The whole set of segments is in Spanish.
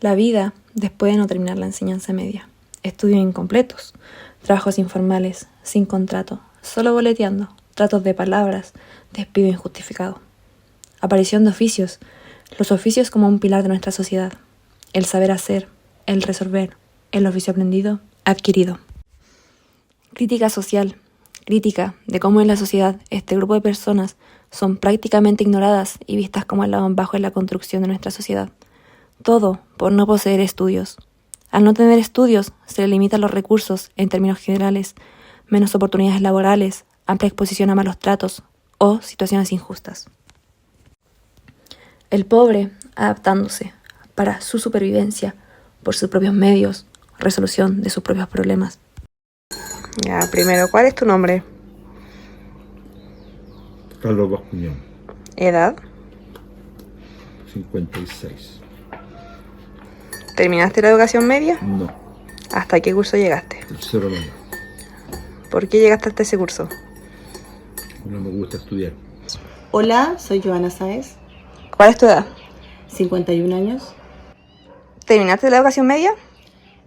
La vida después de no terminar la enseñanza media. Estudios incompletos, trabajos informales, sin contrato, solo boleteando, tratos de palabras, despido injustificado. Aparición de oficios, los oficios como un pilar de nuestra sociedad. El saber hacer, el resolver, el oficio aprendido, adquirido. Crítica social, crítica de cómo en la sociedad este grupo de personas son prácticamente ignoradas y vistas como el lado bajo en la construcción de nuestra sociedad. Todo por no poseer estudios. Al no tener estudios, se le limitan los recursos en términos generales, menos oportunidades laborales, amplia exposición a malos tratos o situaciones injustas. El pobre adaptándose para su supervivencia por sus propios medios, resolución de sus propios problemas. Ya, primero, ¿cuál es tu nombre? Carlos Bascuñán. ¿Edad? 56. ¿Terminaste la educación media? No, ¿Hasta qué curso llegaste? tercero medio. ¿Por qué llegaste hasta ese curso? No me gusta estudiar. Hola, soy Joana Sáez, ¿Cuál es tu edad? 51 años. ¿Terminaste la educación media?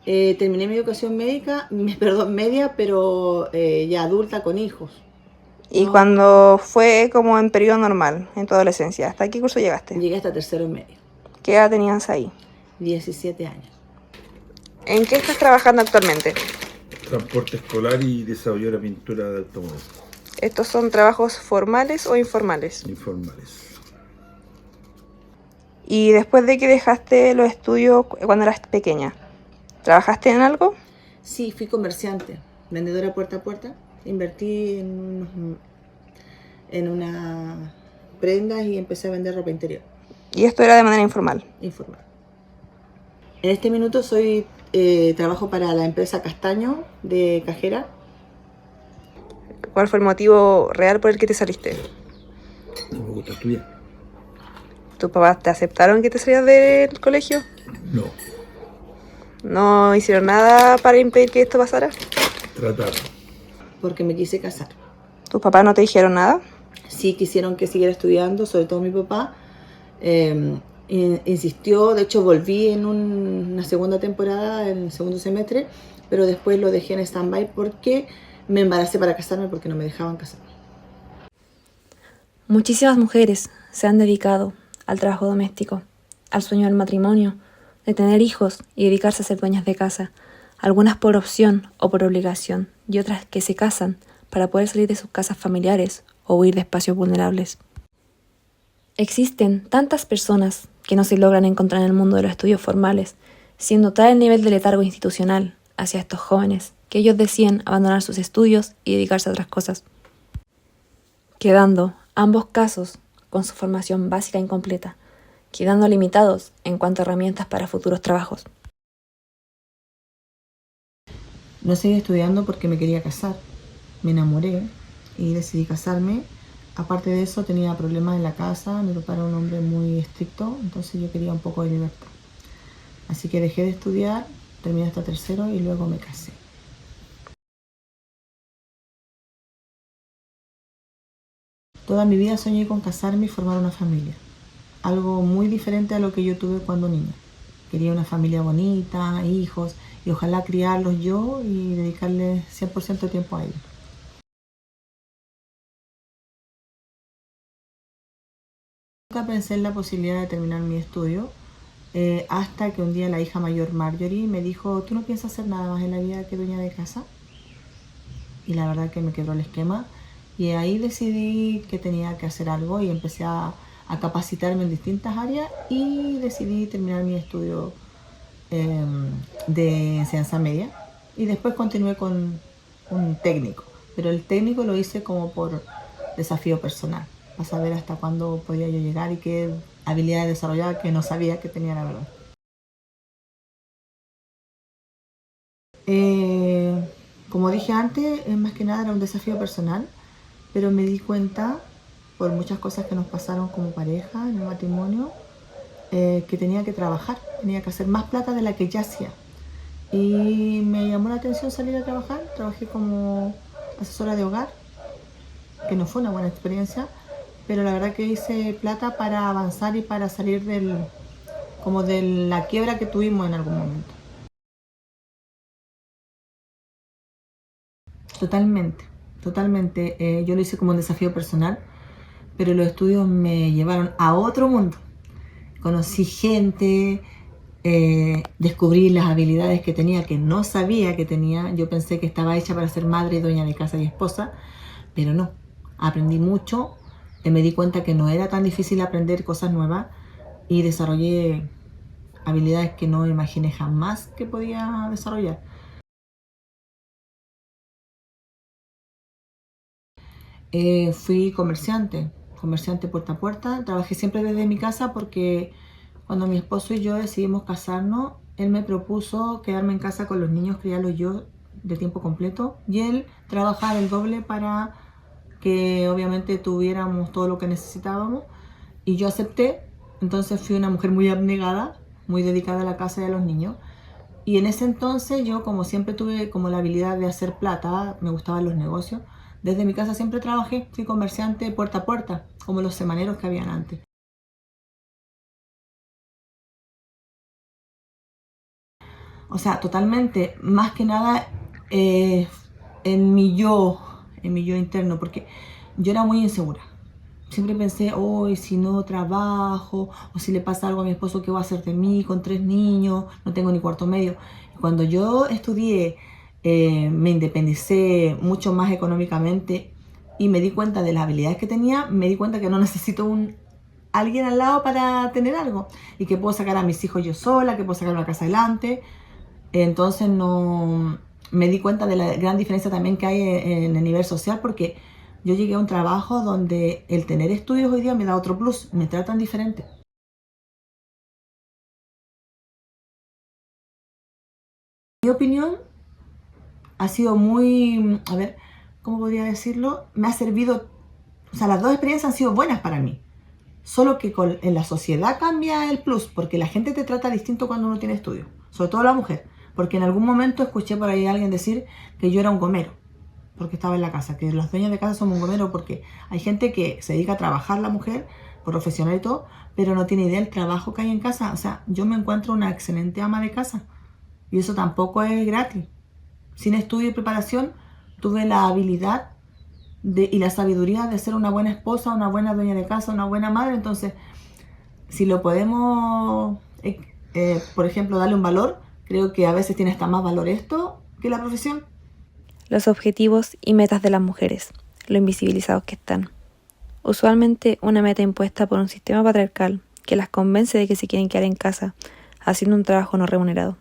Terminé mi educación media, pero ya adulta con hijos. ¿Y No. cuando fue como en periodo normal, en tu adolescencia? ¿Hasta qué curso llegaste? Llegué hasta tercero medio, ¿Qué edad tenías ahí? 17 años. ¿En qué estás trabajando actualmente? Transporte escolar y desarrollo de la pintura de automóvil. ¿Estos son trabajos formales o informales? Informales. Y después de que dejaste los estudios cuando eras pequeña, ¿trabajaste en algo? Sí, fui comerciante, vendedora puerta a puerta. Invertí en unas prendas y empecé a vender ropa interior, Y esto era de manera informal. informal. En este minuto trabajo para la empresa Castaño de cajera. ¿Cuál fue el motivo real por el que te saliste? No me gusta estudiar. ¿Tus papás te aceptaron que te salías del colegio? No, ¿No hicieron nada para impedir que esto pasara? tratar. Porque me quise casar. ¿Tus papás no te dijeron nada? Sí quisieron que siguiera estudiando, sobre todo mi papá. Insistió, de hecho volví en una segunda temporada, en el segundo semestre, pero después lo dejé en stand-by porque me embaracé para casarme porque no me dejaban casarme. Muchísimas mujeres se han dedicado al trabajo doméstico, al sueño del matrimonio, de tener hijos y dedicarse a ser dueñas de casa, algunas por opción o por obligación, y otras que se casan para poder salir de sus casas familiares o huir de espacios vulnerables. Existen tantas personas que no se logran encontrar en el mundo de los estudios formales, siendo tal el nivel de letargo institucional hacia estos jóvenes que ellos deciden abandonar sus estudios y dedicarse a otras cosas, quedando ambos casos con su formación básica incompleta, quedando limitados en cuanto a herramientas para futuros trabajos. No seguí estudiando porque me quería casar. Me enamoré y decidí casarme. Aparte de eso tenía problemas en la casa, mi papá era un hombre muy estricto, entonces yo quería un poco de libertad. Así que dejé de estudiar, terminé hasta tercero y luego me casé. Toda mi vida soñé con casarme y formar una familia. Algo muy diferente a lo que yo tuve cuando niña. Quería una familia bonita, hijos, y ojalá criarlos yo y dedicarles 100% de tiempo a ellos. Nunca pensé en la posibilidad de terminar mi estudio, hasta que un día la hija mayor Marjorie me dijo: ¿tú no piensas hacer nada más en la vida que dueña de casa? Y la verdad que me quebró el esquema y ahí decidí que tenía que hacer algo y empecé a capacitarme en distintas áreas y decidí terminar mi estudio de enseñanza media y después continué con un técnico, pero el técnico lo hice como por desafío personal, para saber hasta cuándo podía yo llegar y qué habilidades desarrollar que no sabía que tenía, la verdad. Como dije antes, más que nada era un desafío personal, pero me di cuenta, por muchas cosas que nos pasaron como pareja en el matrimonio, que tenía que trabajar, tenía que hacer más plata de la que ya hacía. Y me llamó la atención salir a trabajar. Trabajé como asesora de hogar, que no fue una buena experiencia, pero la verdad que hice plata para avanzar y para salir como de la quiebra que tuvimos en algún momento. Totalmente, totalmente. Yo lo hice como un desafío personal, pero los estudios me llevaron a otro mundo. Conocí gente, descubrí las habilidades que tenía, que no sabía que tenía. Yo pensé que estaba hecha para ser madre, dueña de casa y esposa, pero no. Aprendí mucho, me di cuenta que no era tan difícil aprender cosas nuevas y desarrollé habilidades que no imaginé jamás que podía desarrollar. Fui comerciante puerta a puerta. Trabajé siempre desde mi casa porque cuando mi esposo y yo decidimos casarnos, él me propuso quedarme en casa con los niños, criarlos yo de tiempo completo y él trabajar el doble para que obviamente tuviéramos todo lo que necesitábamos. Y yo acepté, entonces fui una mujer muy abnegada, muy dedicada a la casa y a los niños. Y en ese entonces yo, como siempre tuve como la habilidad de hacer plata, me gustaban los negocios, desde mi casa siempre trabajé, fui comerciante puerta a puerta, como los semaneros que habían antes. O sea, totalmente, más que nada eh, en mi yo interno, porque yo era muy insegura. Siempre pensé, hoy si no trabajo, o si le pasa algo a mi esposo, ¿qué va a hacer de mí con 3 niños? No tengo ni cuarto medio. Cuando yo estudié, me independicé mucho más económicamente y me di cuenta de las habilidades que tenía, me di cuenta que no necesito alguien al lado para tener algo y que puedo sacar a mis hijos yo sola, que puedo sacar una casa adelante. Entonces no me di cuenta de la gran diferencia también que hay en el nivel social porque yo llegué a un trabajo donde el tener estudios hoy día me da otro plus, me tratan diferente. Mi opinión ha sido muy, a ver, ¿cómo podría decirlo? Me ha servido, o sea, las dos experiencias han sido buenas para mí. Solo que en la sociedad cambia el plus, porque la gente te trata distinto cuando uno tiene estudios, sobre todo la mujer. Porque en algún momento escuché por ahí a alguien decir que yo era un gomero, porque estaba en la casa, que los dueños de casa somos un gomero, porque hay gente que se dedica a trabajar, la mujer, profesional y todo, pero no tiene idea del trabajo que hay en casa. O sea, yo me encuentro una excelente ama de casa, y eso tampoco es gratis. Sin estudio y preparación, tuve la habilidad y la sabiduría de ser una buena esposa, una buena dueña de casa, una buena madre. Entonces, si lo podemos, por ejemplo, darle un valor, creo que a veces tiene hasta más valor esto que la profesión. Los objetivos y metas de las mujeres, lo invisibilizados que están. Usualmente una meta impuesta por un sistema patriarcal que las convence de que se quieren quedar en casa, haciendo un trabajo no remunerado.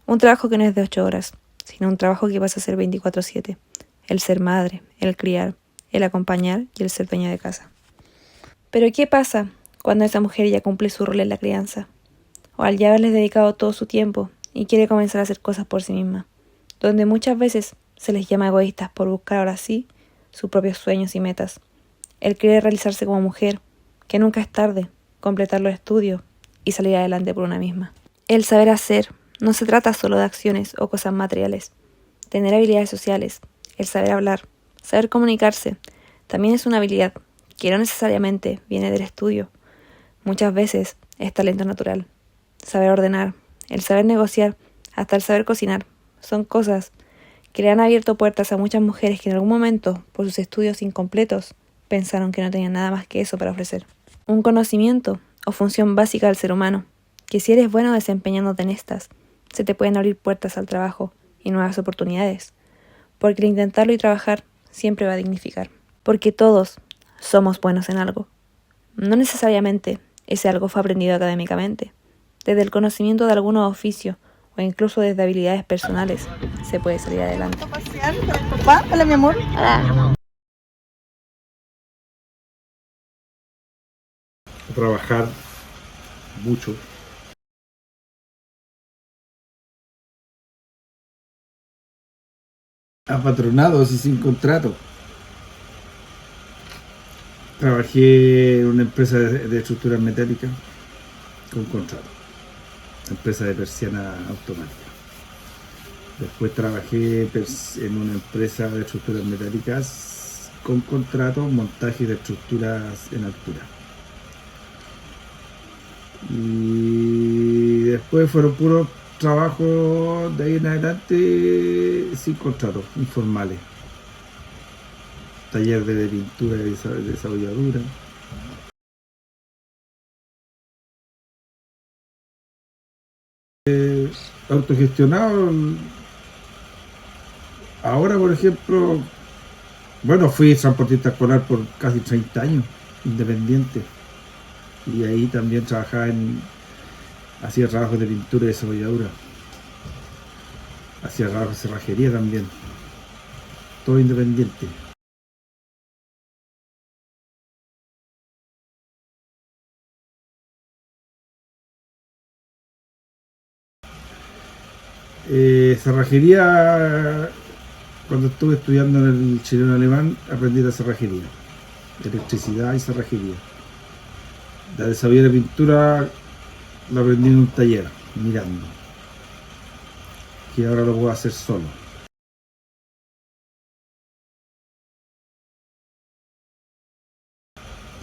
Un trabajo que no es de 8 horas, sino un trabajo que pasa a ser 24/7. El ser madre, el criar, el acompañar y el ser dueña de casa. Pero ¿qué pasa cuando esa mujer ya cumple su rol en la crianza? O al ya haberles dedicado todo su tiempo y quiere comenzar a hacer cosas por sí misma, donde muchas veces se les llama egoístas por buscar ahora sí sus propios sueños y metas. El querer realizarse como mujer, que nunca es tarde, completar los estudios y salir adelante por una misma. El saber hacer no se trata solo de acciones o cosas materiales. Tener habilidades sociales, el saber hablar, saber comunicarse, también es una habilidad que no necesariamente viene del estudio. Muchas veces es talento natural. Saber ordenar, el saber negociar, hasta el saber cocinar, son cosas que le han abierto puertas a muchas mujeres que en algún momento, por sus estudios incompletos, pensaron que no tenían nada más que eso para ofrecer. Un conocimiento o función básica del ser humano, que si eres bueno desempeñándote en estas, se te pueden abrir puertas al trabajo y nuevas oportunidades, porque el intentarlo y trabajar siempre va a dignificar, porque todos somos buenos en algo. No necesariamente ese algo fue aprendido académicamente. Desde el conocimiento de algunos oficios o incluso desde habilidades personales se puede salir adelante. Papá, hola mi amor. A trabajar mucho. Apatronados y sin contrato. Trabajé en una empresa de estructuras metálicas con contrato. Empresa de persiana automática. Después trabajé en una empresa de estructuras metálicas con contrato, montaje de estructuras en altura. Y después fueron puros trabajos de ahí en adelante sin contratos, informales. Taller de pintura y de desarrolladura. Autogestionado. Ahora, por ejemplo, bueno, fui transportista escolar por casi 30 años, independiente. Y ahí también hacía trabajos de pintura y desarrolladura. Hacía trabajos de cerrajería también. Todo independiente. Cerrajería, cuando estuve estudiando en el chileno alemán, aprendí la cerrajería, electricidad y cerrajería. La desarrollo de pintura la aprendí en un taller, mirando, que ahora lo puedo hacer solo.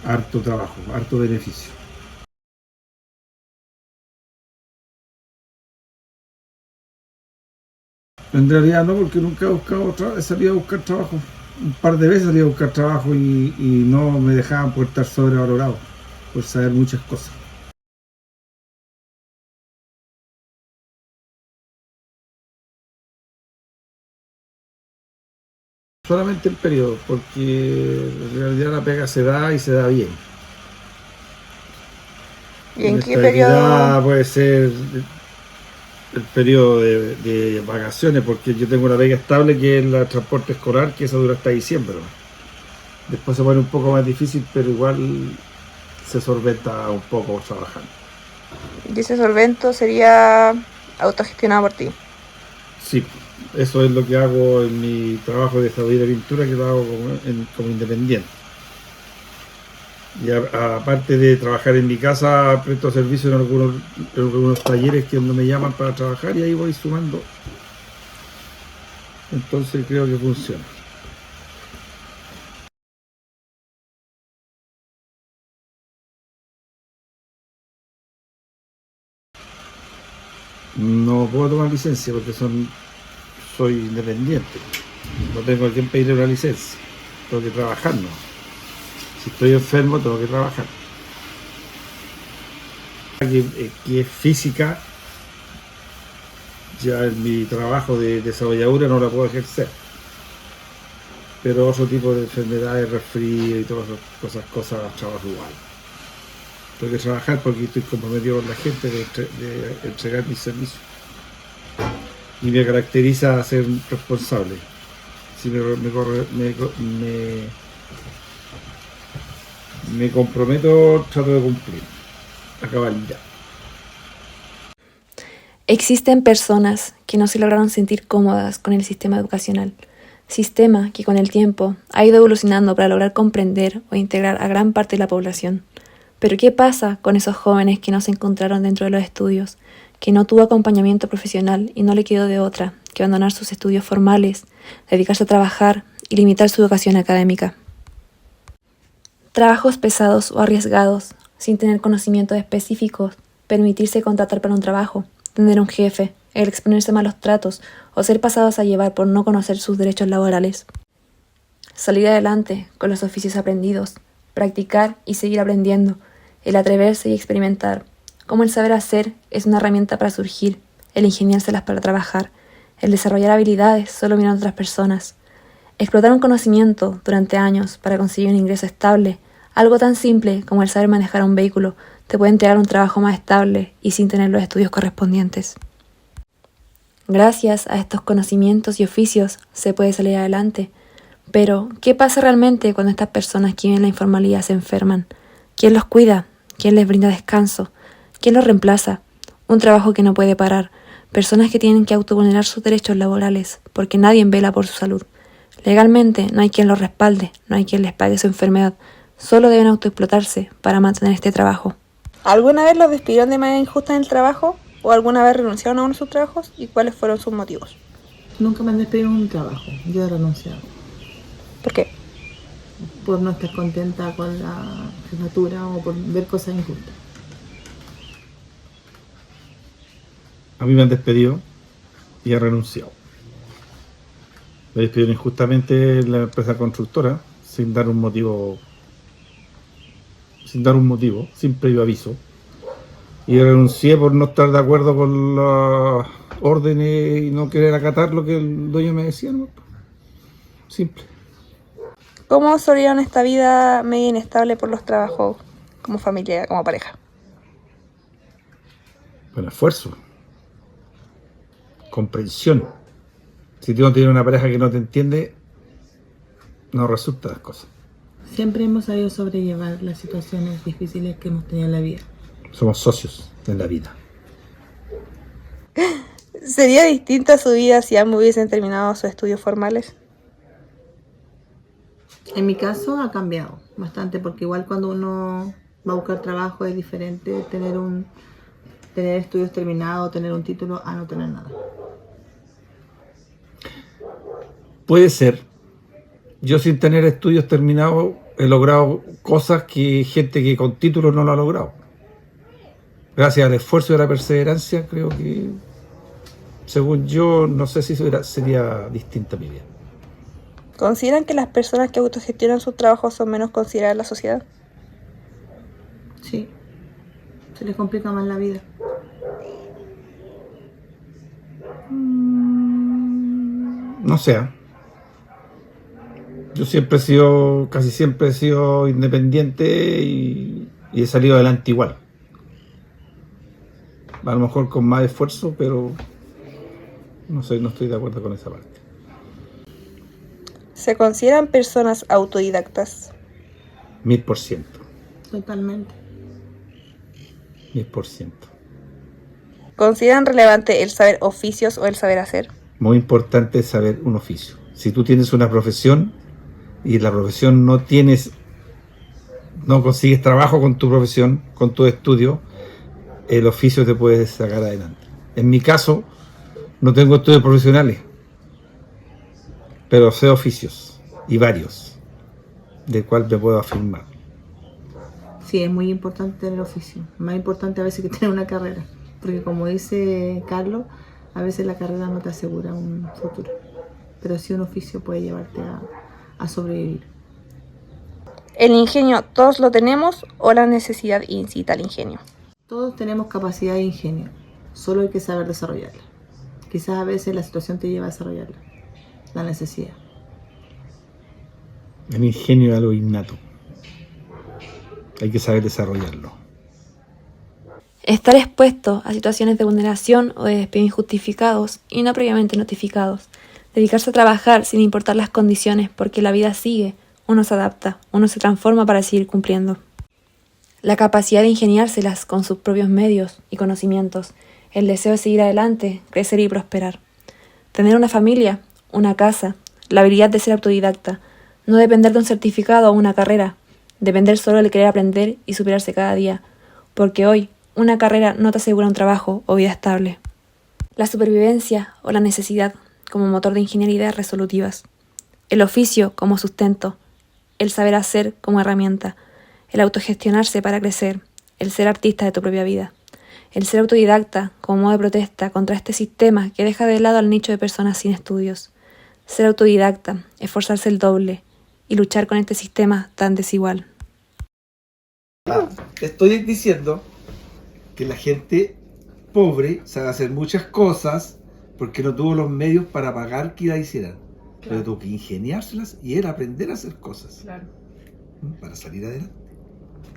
Harto trabajo, harto beneficio. En realidad no, porque nunca he buscado salí a buscar trabajo. Un par de veces salí a buscar trabajo y no me dejaban por estar sobrevalorado, por saber muchas cosas. Solamente el periodo, porque en realidad la pega se da y se da bien. ¿Y en qué Inestabilidad periodo? puede ser el periodo de vacaciones, porque yo tengo una pega estable que es el transporte escolar, que eso dura hasta diciembre, ¿no? Después se pone un poco más difícil, pero igual se solventa un poco trabajando. Y ese solvento sería autogestionado por ti. Sí, eso es lo que hago en mi trabajo de desarrollo de pintura, que lo hago como independiente. Y aparte de trabajar en mi casa, presto servicio en algunos talleres que no me llaman para trabajar y ahí voy sumando. Entonces creo que funciona. No puedo tomar licencia porque soy independiente. No tengo a quien pedirle una licencia. Tengo que trabajar, ¿no? Si estoy enfermo, tengo que trabajar. Que es física, ya en mi trabajo de desarrolladura no la puedo ejercer. Pero otro tipo de enfermedades, resfrío y todas esas cosas, trabajo igual. Tengo que trabajar porque estoy comprometido con la gente de entregar mis servicios. Y me caracteriza a ser responsable. Si me comprometo, trato de cumplir a cabalidad. Existen personas que no se lograron sentir cómodas con el sistema educacional, sistema que con el tiempo ha ido evolucionando para lograr comprender o integrar a gran parte de la población. Pero ¿qué pasa con esos jóvenes que no se encontraron dentro de los estudios, que no tuvo acompañamiento profesional y no le quedó de otra que abandonar sus estudios formales, dedicarse a trabajar y limitar su educación académica? Trabajos pesados o arriesgados, sin tener conocimientos específicos, permitirse contratar para un trabajo, tener un jefe, el exponerse a malos tratos o ser pasados a llevar por no conocer sus derechos laborales. Salir adelante con los oficios aprendidos, practicar y seguir aprendiendo, el atreverse y experimentar, como el saber hacer es una herramienta para surgir, el ingeniárselas para trabajar, el desarrollar habilidades solo mirando a otras personas, explotar un conocimiento durante años para conseguir un ingreso estable, algo tan simple como el saber manejar un vehículo, te puede entregar un trabajo más estable y sin tener los estudios correspondientes. Gracias a estos conocimientos y oficios se puede salir adelante. Pero, ¿qué pasa realmente cuando estas personas que viven en la informalidad se enferman? ¿Quién los cuida? ¿Quién les brinda descanso? ¿Quién los reemplaza? Un trabajo que no puede parar. Personas que tienen que autovulnerar sus derechos laborales porque nadie vela por su salud. Legalmente no hay quien los respalde, no hay quien les pague su enfermedad. Solo deben autoexplotarse para mantener este trabajo. ¿Alguna vez los despidieron de manera injusta en el trabajo? ¿O alguna vez renunciaron a uno de sus trabajos? ¿Y cuáles fueron sus motivos? Nunca me han despedido en un trabajo, yo he renunciado. ¿Por qué? Por no estar contenta con la jefatura o por ver cosas injustas. A mí me han despedido y he renunciado. Me despidieron injustamente en la empresa constructora sin dar un motivo, sin previo aviso. Y renuncié por no estar de acuerdo con las órdenes y no querer acatar lo que el dueño me decía, ¿no? Simple. ¿Cómo sobrevivieron esta vida media inestable por los trabajos como familia, como pareja? Con esfuerzo, comprensión. Si tú no tienes una pareja que no te entiende, no resultan las cosas. Siempre hemos sabido sobrellevar las situaciones difíciles que hemos tenido en la vida. Somos socios en la vida. ¿Sería distinta su vida si ambos hubiesen terminado sus estudios formales? En mi caso ha cambiado bastante, porque igual cuando uno va a buscar trabajo es diferente tener estudios terminados, tener un título, a no tener nada. Puede ser. Yo sin tener estudios terminados he logrado cosas que gente que con títulos no lo ha logrado. Gracias al esfuerzo y a la perseverancia, creo que, según yo, no sé si sería distinta mi vida. ¿Consideran que las personas que autogestionan sus trabajos son menos consideradas en la sociedad? Sí, se les complica más la vida. No sé. Yo casi siempre he sido independiente y he salido adelante igual. A lo mejor con más esfuerzo, pero no estoy de acuerdo con esa parte. ¿Se consideran personas autodidactas? 1000%. Totalmente. 1000%. ¿Consideran relevante el saber oficios o el saber hacer? Muy importante es saber un oficio. Si tú tienes una profesión y la profesión no consigues trabajo con tu profesión, con tu estudio, el oficio te puede sacar adelante. En mi caso, no tengo estudios profesionales, pero sé oficios, y varios, del cual me puedo afirmar. Sí, es muy importante tener oficio. Más importante a veces que tener una carrera. Porque como dice Carlos, a veces la carrera no te asegura un futuro. Pero sí un oficio puede llevarte a sobrevivir. ¿El ingenio todos lo tenemos o la necesidad incita al ingenio? Todos tenemos capacidad de ingenio, solo hay que saber desarrollarla. Quizás a veces la situación te lleva a desarrollarla, la necesidad. El ingenio es algo innato. Hay que saber desarrollarlo. Estar expuesto a situaciones de vulneración o de despido injustificados y no previamente notificados. Dedicarse a trabajar sin importar las condiciones, porque la vida sigue, uno se adapta, uno se transforma para seguir cumpliendo. La capacidad de ingeniárselas con sus propios medios y conocimientos, el deseo de seguir adelante, crecer y prosperar. Tener una familia, una casa, la habilidad de ser autodidacta, no depender de un certificado o una carrera, depender solo del querer aprender y superarse cada día, porque hoy una carrera no te asegura un trabajo o vida estable. La supervivencia o la necesidad como motor de ingeniería resolutivas, el oficio como sustento, el saber hacer como herramienta, el autogestionarse para crecer, el ser artista de tu propia vida, el ser autodidacta como modo de protesta contra este sistema que deja de lado al nicho de personas sin estudios, ser autodidacta, esforzarse el doble y luchar con este sistema tan desigual. Estoy diciendo que la gente pobre sabe hacer muchas cosas porque no tuvo los medios para pagar que la hicieran. Claro. Pero tuvo que ingeniárselas y era aprender a hacer cosas. Claro. Para salir adelante.